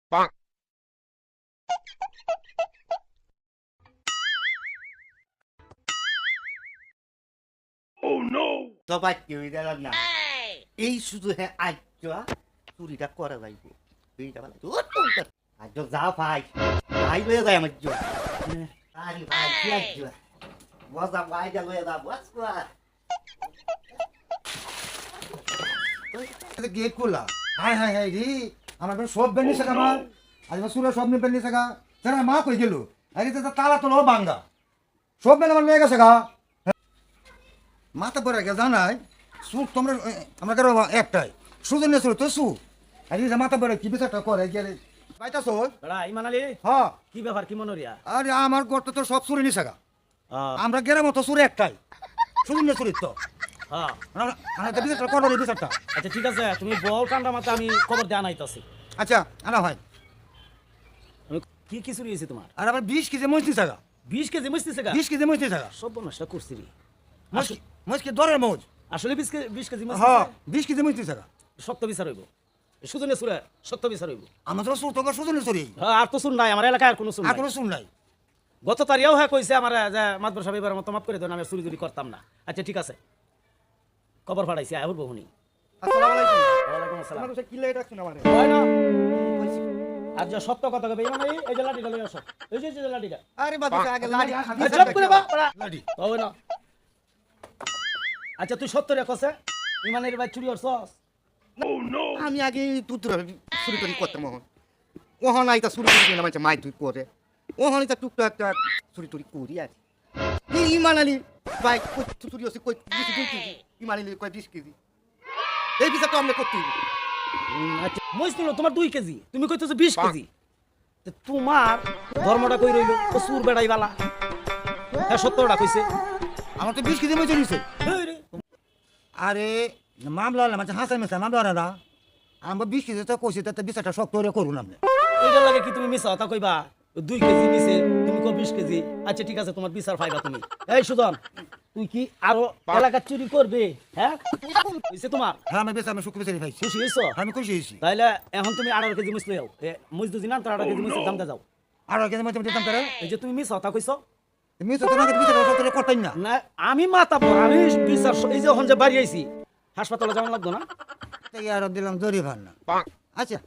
সবাই কেউ গেল না এই শুধু হ্যাঁ আজ চুরিটা করা যাইব এইটা বলে আজ যা ভাই ভাই লয়ে যায় আমার জন্য আরে ভাই কি আজ মজা ভাই যা লয়ে যা বস গেট খোলা হাই হাই হাই রে আমার সব বেনি সাকা আমার আজ সুরা সব নি বেনি সাকা যারা মা কই গেল আরে তো তালা তো ভাঙ্গা সব বেন আমার লয়ে গেছে গা মাথা পড়ে গেছে জানাই সু তোমরা আমরা কারো একটাই সুজন নেছিল তো সু আরে মাথা পড়ে কি বিচারটা করে গেলে বাইতাছ বড়া ইমান আলী হ্যাঁ কি ব্যাপার কি মনোরিয়া আরে আমার গর্ত তো সব চুরি নি সাকা আমরা গেরার মতো চুরি একটাই সুজন নেছিল তো হ্যাঁ আমরা তো বিচারটা করবো এই বিচারটা আচ্ছা ঠিক আছে তুমি বল কান্ডা মাথা আমি খবর দেয়া নাইতাছি আচ্ছা আনা ভাই কি কি চুরি হয়েছে তোমার আর আবার 20 কেজি মজনি সাকা 20 কেজি মিষ্টি গা 20 কেজি মজনি সাকা সব নষ্ট করছি রে মজকে দরের মজ আসলে 20 কেজি মিষ্টি হ্যাঁ 20 কেজি মজনি সাকা সত্য বিচার হইব সুজনে সুরে সত্য বিচার হইব আমরা তো সুর তোকে সুজনে চুরি হ্যাঁ আর তো শুন নাই আমার এলাকায় আর কোনো শুন আর নাই কোনো শুন নাই গত তারিয়াও হ্যাঁ কইছে আমার যে মাতবর সাহেব এবার মতো মাফ করে দেন আমি চুরি চুরি করতাম না আচ্ছা ঠিক আছে খবর পাঠাইছি আয় বলবো হুনি আসসালামু আলাইকুম ওয়ালাইকুম আসসালাম আমার কি লাই রাখছেন আমারে হয় না আর যে সত্য কথা কবে মানে এই যে লাঠিটা লই আসো এই যে লাঠিটা আরে বাবা আগে লাড়ি চুপ করে বা লাড়ি হবে না আচ্ছা তুই সত্য রে কসে ইমানের ভাই চুরি করছস আমি আগে তুতুরা চুরি টুরি করতাম ওহন আইতা চুরি টুরি না মানে মাই তুই করে ওহন আইতা টুকটাক চুরি টুরি করি আর ইমান আলী ভাই কই চুরি হচ্ছে কই 20 কেজি ইমান আলী কই 20 কেজি এই বিচার তো আমরা করতে আচ্ছা মইছিল তোমার 2 কেজি তুমি কইতেছো 20 কেজি তো তোমার ধর্মটা কই রইলো ও সুর বেড়াই বালা হ্যাঁ সত্যটা কইছে আমার তো 20 কেজি মজনি নিছে এই রে আরে মামলা না মানে হাসান মেসা মামলা না আমরা 20 কেজি তো কইছি তাতে বিচারটা শক্ত করে করুন আপনি এইটার লাগে কি তুমি মিছা কথা কইবা 2 কেজি নিছে তুমি কো 20 কেজি আচ্ছা ঠিক আছে তোমার বিচার পাইবা তুমি এই সুজন তুই কি আরো এলাকা চুরি করবে হ্যাঁ কইছে তোমার হ্যাঁ আমি বেশ আমি শুক্র বেচারি ভাই খুশি হইছো আমি খুশি হয়েছি তাইলে এখন তুমি 18 কেজি মুছলে যাও মুছ দুদিন না 18 কেজি মুছ দামটা যাও আর কেন মধ্যে দিতাম করে এই যে তুমি মিছা কথা কইছো তুমি তো তোমাকে বিচার শক্ত করে করতেন না না আমি মাথা পর আমি বিচার এই যে এখন যে বাড়ি আইছি হাসপাতালে যাওয়া লাগতো না তাই আর দিলাম জরিমানা আচ্ছা